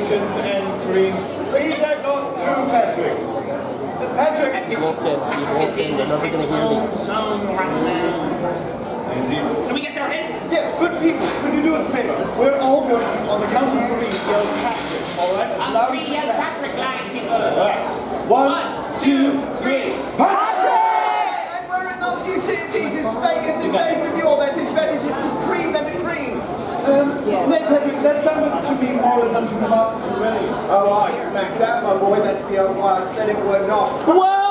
potions and cream. Is that not true, Patrick? Patrick! You walked in, they're never going to hear me. Can we get their head? Yes, good people, could you do us a favor? We're all going to, on the count of 3, yell Patrick, alright? On 3, yell Patrick line, people. Alright. 1, 2, 3. Patrick! And we're in the UCD's state of the days of yore that is better to dream than to cream. Nick, Patrick, that sounded to me more as something about already. Oh, I smacked out, my boy. That's beyond why I said it were not. Well.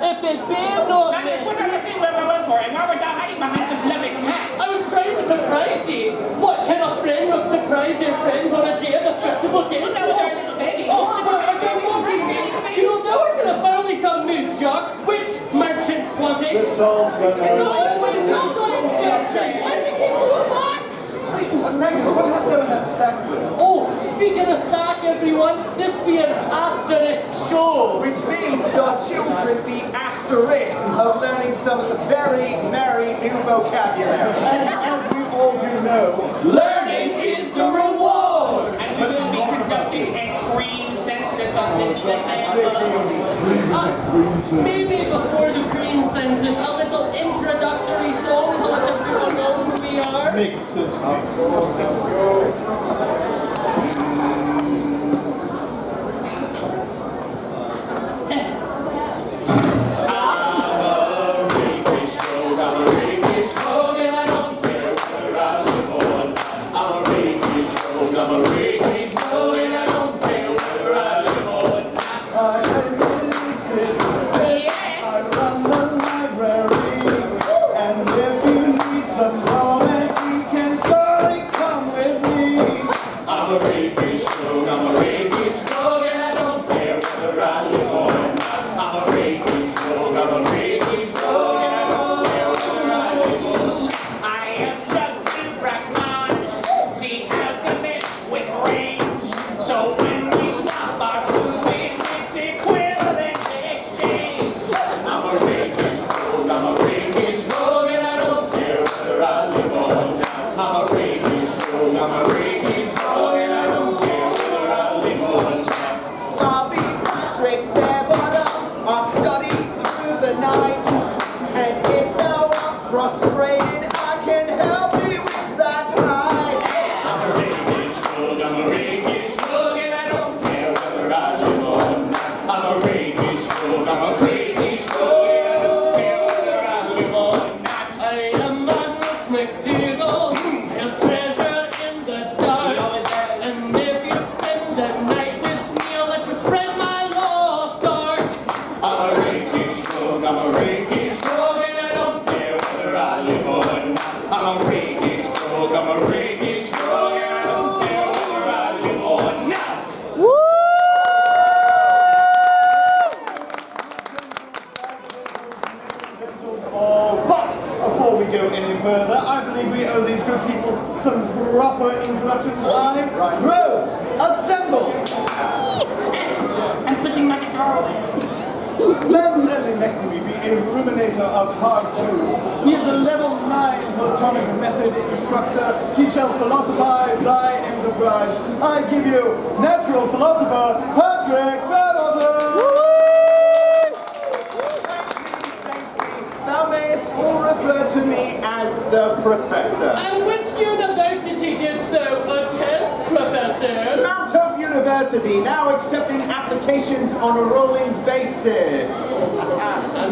If it be not... That is what I was saying where we went for, and why we're not hiding behind some blemish hats. I was trying to surprise you. What kind of friend would surprise their friends on a day of the festival game? Well, that was our little baby. Oh, are you mocking me? You know we're going to finally some mood shock. Which merchant was it? The Souls. It's always sold on inception. Why does it keep going back? Magnus, what has there in that sack? Oh, speaking of sack, everyone, this be an asterisk show. Which means your children be asterisk of learning some of the very merry new vocabulary. And as we all do know, Learning is the reward. And we will be conducting a cream census on this land. Maybe before the green census, a little introductory song to let everyone know who we are. makes sense.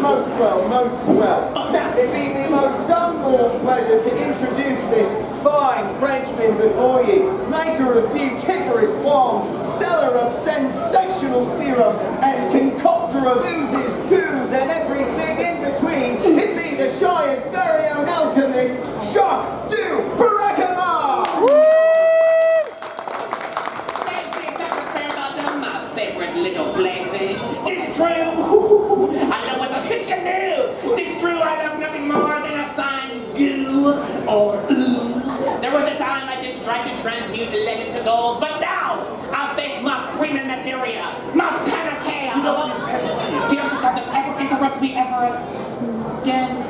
Most well. Now, it be the most humble pleasure to introduce this fine Frenchman before you, maker of beautiferous bombs, seller of sensational syrups, and concoctor of oozes, goos, and everything in between. It be the Shire's very own alchemist, Jacques du Baracama! Sexy Dr. Fairmont, my favorite little plaything. It's true. I know what those hips can do. It's true, I love nothing more than a fine goo or ooze. There was a time I did try to transmute lead into gold, but now I'll face my prima materia, my panacea. Do you suppose this ever interrupt me ever again?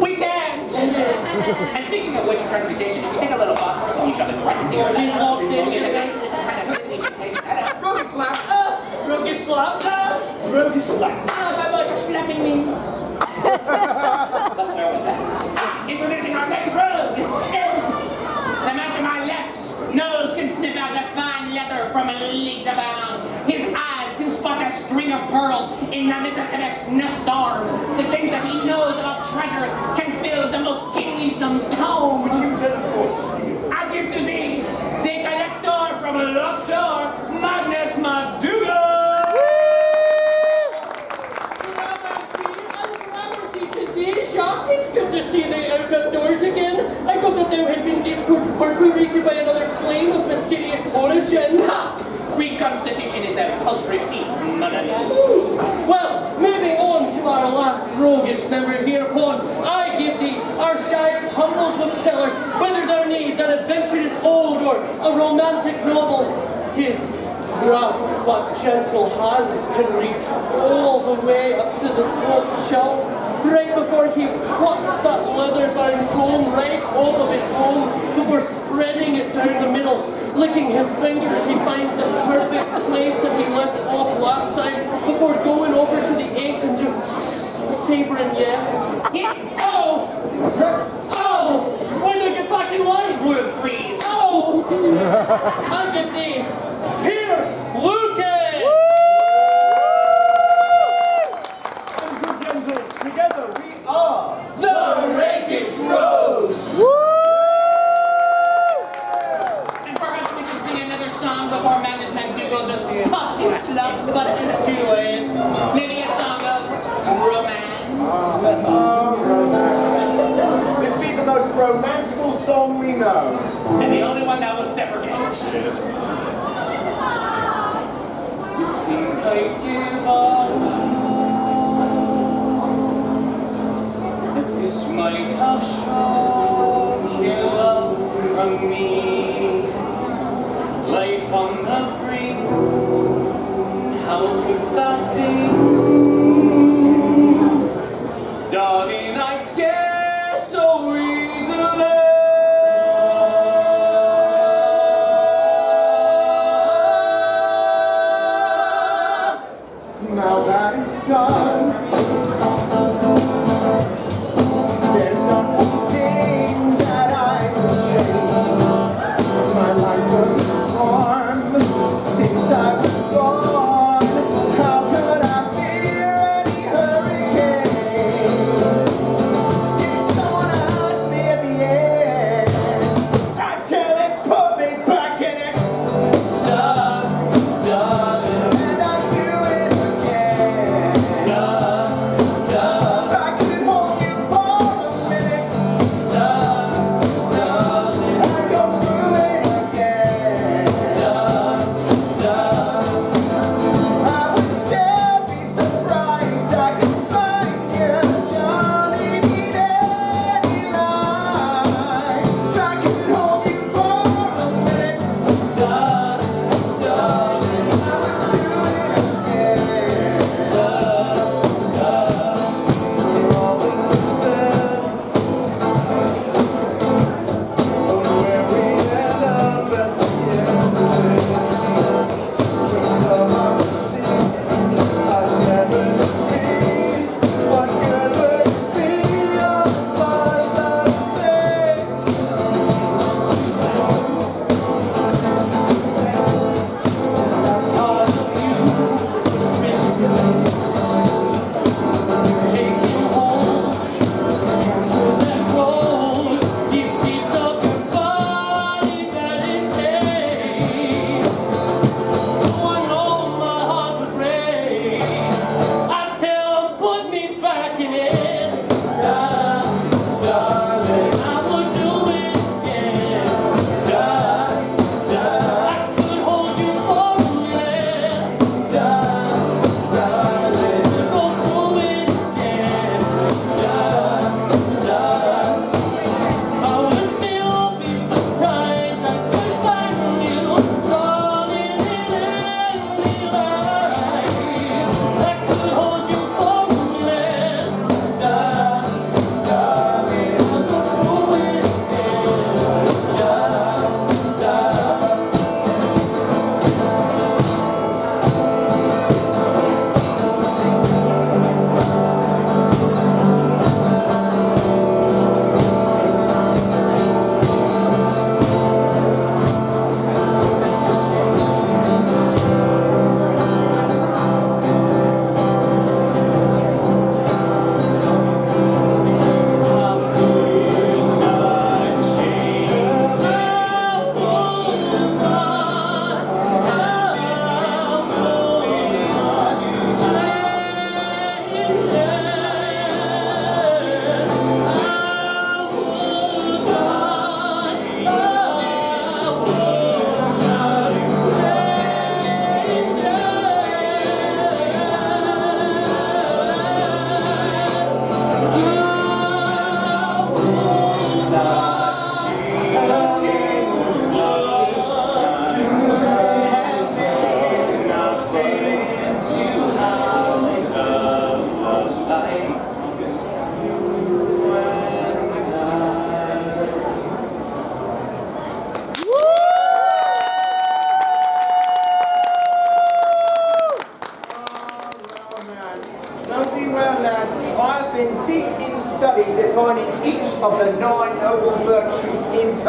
We can't! And speaking of which transmutation, if you take a little phosphorus and you shove it right into your head. you slap. Ah, my boys are slapping me. But where was that? Ah, introducing our next rogue. The man to my left, nose can sniff out the fine leather from leagues abound. His eyes can spot a string of pearls in the middle of a snowstorm. The things that he knows about treasures can fill the most kingly tome. I give to thee the collector from Lockdoor, Magnus Maduga. It's good to see thee out of doors again. I thought that thou had been discorporated by another flame of mysterious origin. Ha! Reconstitution is a paltry feat, monotony. Well, moving on to our last roguish member hereupon, I give thee our Shire's humble bookseller, whether thou needs an adventurous ode or a romantic novel. His rough but gentle hands can reach all the way up to the top shelf, right before he plucks that leather-bound tome right off of its home, before spreading it down the middle, licking his fingers, he finds the perfect place that he left off last time, before going over to the ink and just savoring yes. Oh! Oh! Why don't I get back in line? Rule of threes. Oh! I'll get thee Pierce Lucas! Together we are The Rakish Rose! And perhaps we should sing another song before Magnus McDougal just pop his slugs butts into it. Maybe a song of romance. romance. This be the most romantical song we know. And the only one that will never get. You think I give up? That this might have shown your love from me. Life on the brink, how couldst thou think? Darling, I'd scare so easily. Now that it's done, there's nothing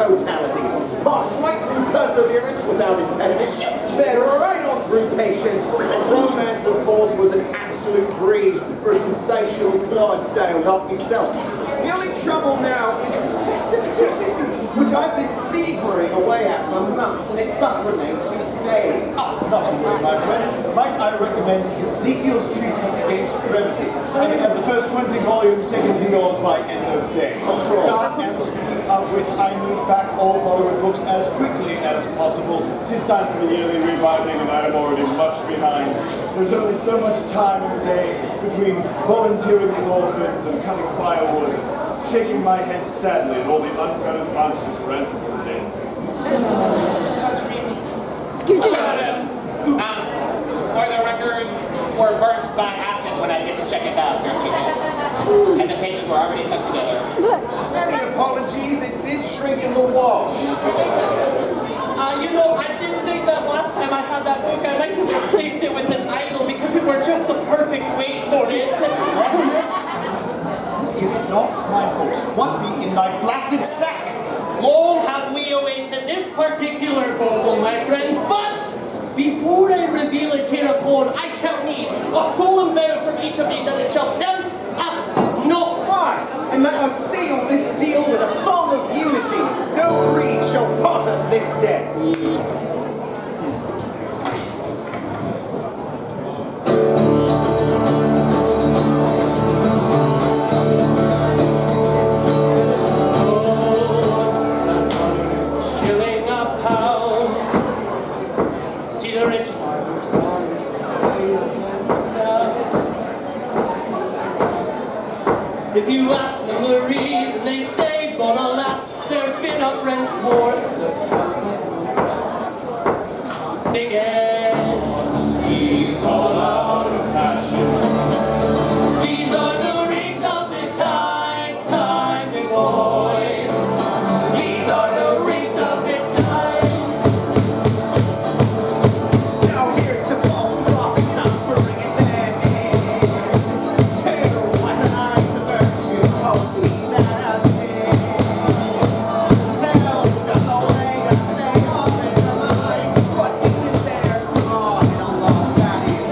totality. Pass right through perseverance without impediment, sped right on through patience, and romance, of course, was an absolute breeze for a sensational Clydesdale like myself. The only trouble now is specificity, which I've been beavering away at for months, and it does remain too vague. Not to worry, my friend. Might I recommend Ezekiel's Treatise Against Brevity? I can have the first 20 volumes taken to yours by end of day. Of course. And speaking of which, I need back all borrowed books as quickly as possible. 'Tis time for the yearly rebinding, and I am already much behind. There's only so much time in the day between volunteering with orphans and cutting firewood, shaking my head sadly at all the unfair advantages granted to Zeno. For the record, were burnt by acid when I did check it out. And the pages were already stuck together. Many apologies, it did shrink in the wash. You know, I did think that last time I had that book, I might have replaced it with an idol because it were just the perfect weight for it. If not my books, what be in thy blasted sack? Long have we awaited this particular bauble, my friends, but before I reveal it hereupon, I shall need a solemn vow from each of these that it shall tempt us not. Fine, and let us seal this deal with a song of unity. No creed shall part us this day. If you ask them the reason, they say, but alas, there's been a French war. Sing it. Steve's all out of fashion. These are the rings of the time, big boys. These are the rings of the time. Now here's the false prophets offering them in. Tell what I virtue hopefully that I sin. Tell the whole way I stay on in the mind. What isn't there? Oh, and a lot that is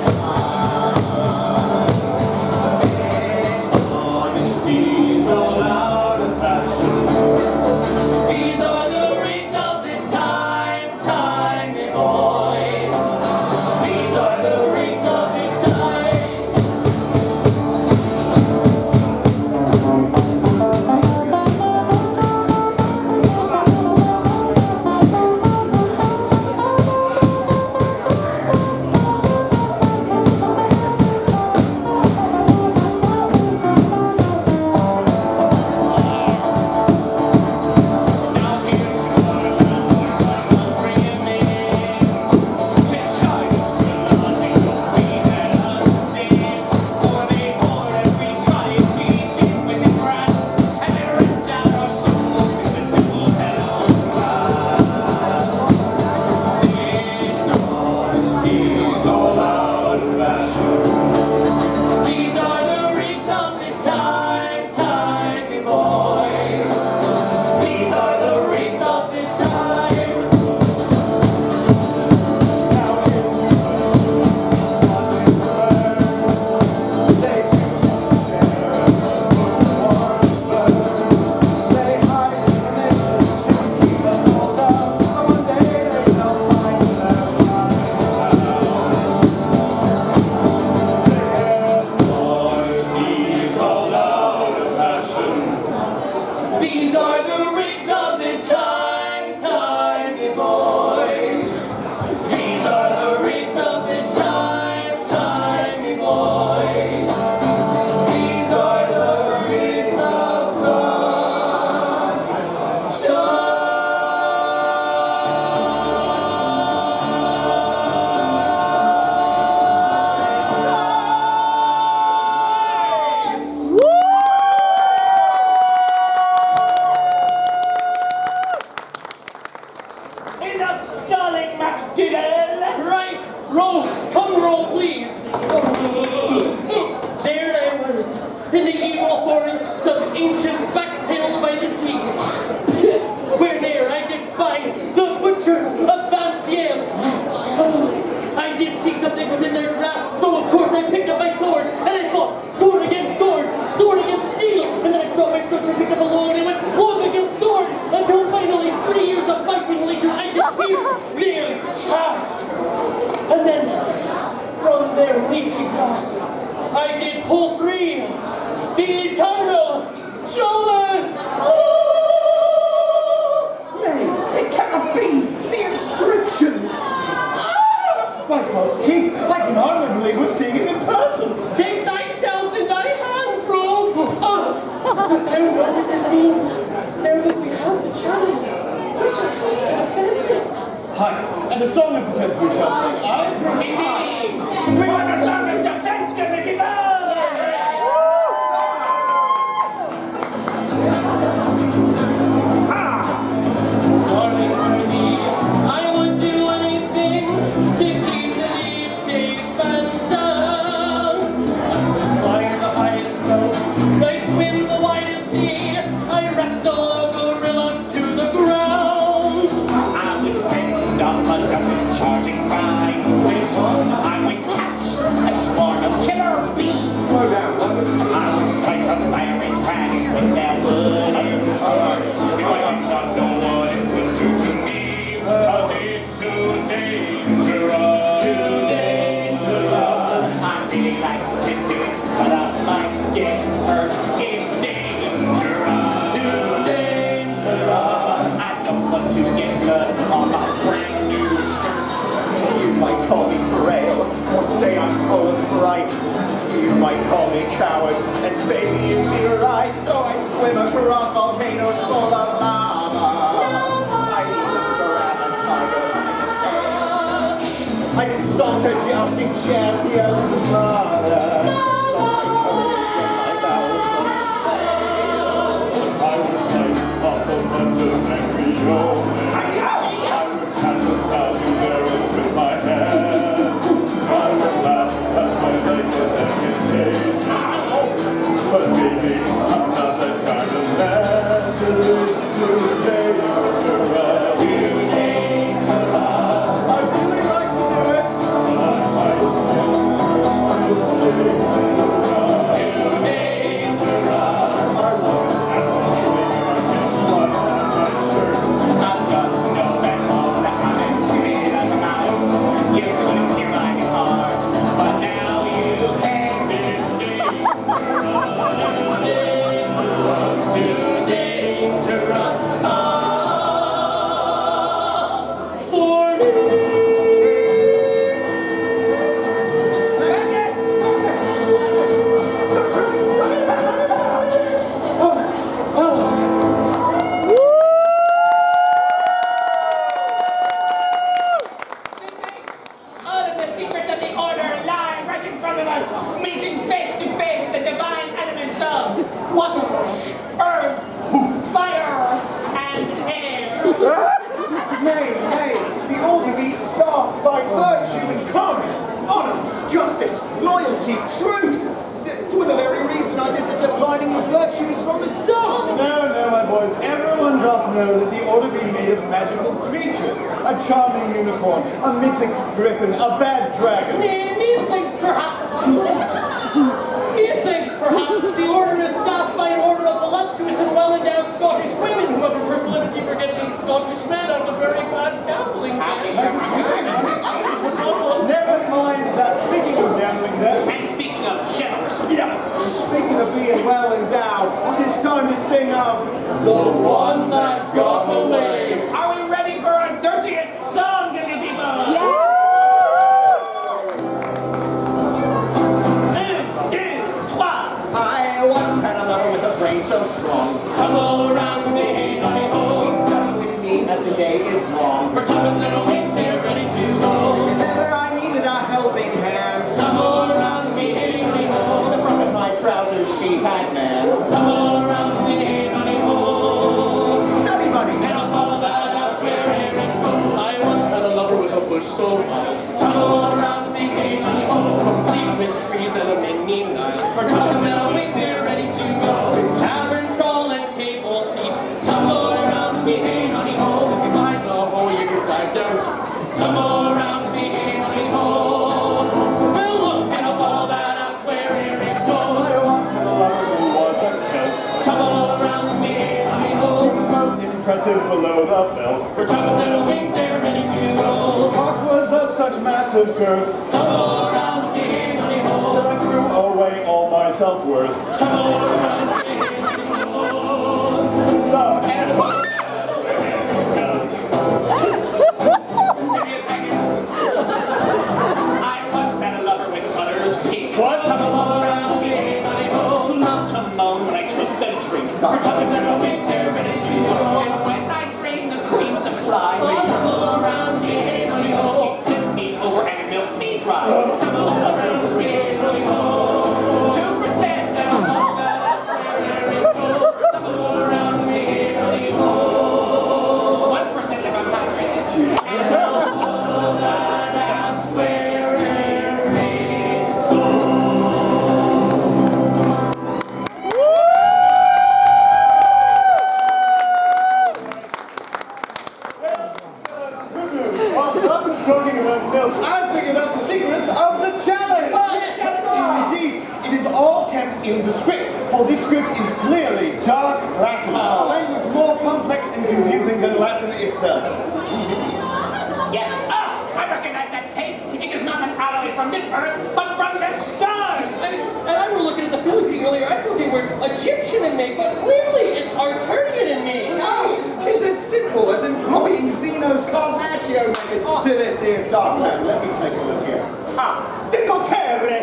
Honesty's all out of fashion. These are the rings of the time, big boys. These are the rings of the time. Now here's what I was bringing me. Ten shines will nothing but we had unseen. For they bore every cottage piece in with the grass, and they ripped out our souls in the dual hell class. Singing honesty's all out of fashion. These are the rings of the time, big boys. These are the rings of the time. Now honesty's all out of fashion. These are the rings of the time, big boys. These are the rings of the time, big boys. These are the rings of Enough stalling, MacDoodle! Right, rogues, come roll, please. There I was, in the evil forests of ancient backtailed by the sea. Where there I by the butcher of Van Diem. I did see something within their grasp, so of course I picked up my sword, and I fought sword against sword, sword against steel, and then I dropped my sword and picked up a log, and I went log against sword, until finally 3 years of fighting later I did pierce their heart. And then, from their meaty grasp, I did pull free the eternal Jonas! Nay, it cannot be! The inscriptions! My God, Keith, I can hardly believe we're seeing it in person. Take thyself in thy hands, rogues! Dost thou know what this means? Now that we have the chalice, we shall have to defend it. Aye, and a song of defense we shall sing. Aye? Indeed! We want a song of defense, good people! Darling Rowdy, I would do anything to keep thee safe and sound. Climb the highest mountain, I swim the widest sea, I wrestle a gorilla to the ground. I would fend off a dozen charging crime with I would catch a swarm of killer bees. Slow down. I would fight a fiery dragon with that wood iron sword. If I did not know what it would do to me, 'cause it's too dangerous. Too dangerous. I really like to do it, but I might get hurt. It's dangerous. Too dangerous. I don't want to get blood on my brand new shirt. You might call me frail, or say I'm full of fright. You might call me coward, and baby you'd be right. So I swim across volcanoes full of lava. I even grab a tiger by the tail. I insult a jousting champion's mother. My courage and my bowels won't fail. I would fight off the thunder and Rio. I would catch 1,000 arrows with my hand. I would laugh at my life was escape. But baby, I'm not that kind of man. It's too dangerous. Too dangerous. I really like to do it. But I might get Too dangerous. I won't have to make blood on my shirt. I've got no backbone, I'm as timid as a mouse. You couldn't hear my guitar, but now you can. It's dangerous, too dangerous. For me. All of the secrets of the order lie right in front of us, meeting face to face the divine elements of water, earth, fire, and air. Nay, the order be staffed by virtue incarnate, honor, justice, loyalty, truth. To the very reason I did the defining of virtues from the start. No, my boys. Everyone doth know that the order be made of magical creatures. A charming unicorn, a mythic griffin, a bad dragon. Methinks perhaps the order is staffed by an order of voluptuous and well-endowed Scottish women who have a proclivity for getting Scottish men out of very bad gambling. Never mind that. Speaking of gambling there. And speaking of generous lovers, Speaking of being well endowed, it is time to sing of the one that got away. are we ready for our dirtiest song, good people? Un, deux, trois. I once had a lover with a brain so strong. Tumble around me, hey, hey, ho. She'd study with me as the day is long. For tuppence and a wink, they're ready to go. If ever I needed a helping hand, Tumble around me, hey, hey, ho. the front of my trousers she had man. Tumble around me, hey, honey, ho. Study buddy. And I'll follow that house wherever it goes. I once had a lover with a bush so wild. Tumble around me, hey, honey, ho. Complete with trees and a mini night. For tuppence and a wink, they're ready to go. Caverns tall and cables steep. Tumble around me, hey, honey, ho. If you find For tongues and a wing, they're ready to roll. What was of such massive girth? Tumble around the game, honey hole. That I threw away all my self-worth. Tumble around the game, honey hole. So, Give me a second. I once had a lover with mother's pink. what? Tumble around the game, honey hole. Who loved to moan when I took the drink. For tongues and a wing, they're ready to roll. And when I drained the cream supply, Tumble around the game, honey hole. she tipped me over and milked me dry. Tumble around the game, honey hole. 2% and all that I swear there it goes. Tumble around the game, honey hole. 1% if I'm hydrated. All that I swear there it Good news. While I've been talking about milk, I figured out the secrets of the chalice. Indeed, it is all kept in the script, for this script is clearly dark Latin, a language more complex and confusing than Latin itself. Yes. Ah, I recognize that taste. It is not an alloy from this earth, but from the stars. And I were looking at the Philippine earlier, I thought they were Egyptian in me, but clearly it's Arturian in me. No, it's as simple as employing Zeno's Carpaccio method to this here dogland. Let me take a look here. Decotere!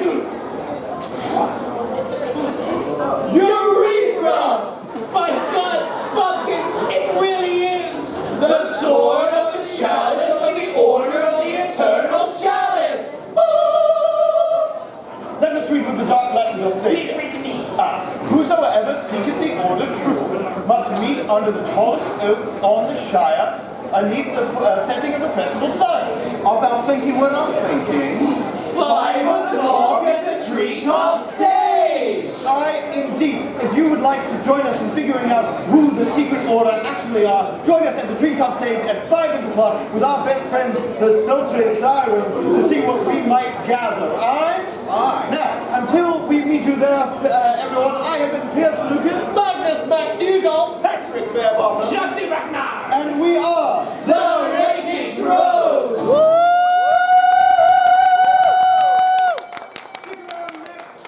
Urethra! By God's buckets, it really is the sword of the chalice of the order of the eternal chalice. Let us read what the dark Latin doth Please say. read to me. Whosoever seeketh the order true must meet under the tallest oak on the shire, beneath the setting of the festival sun. Art thou thinking what I'm thinking? 5 o'clock at the treetop stage. I indeed. If you would like to join us in figuring out who the secret order actually are, join us at the treetop stage at 5 o'clock with our best friends, the sultry sirens, to see what we might gather. Aye? Aye. Now, until we meet you there, everyone, I have been Pierce Lucas, Magnus MacDougall, Patrick Fairbaugh. Jacques de Ragnar. and we are the Rakish Rose.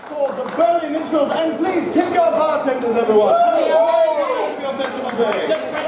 for the Burley Minstrels, and please tip your bartenders, everyone. Have a wonderful festival day. The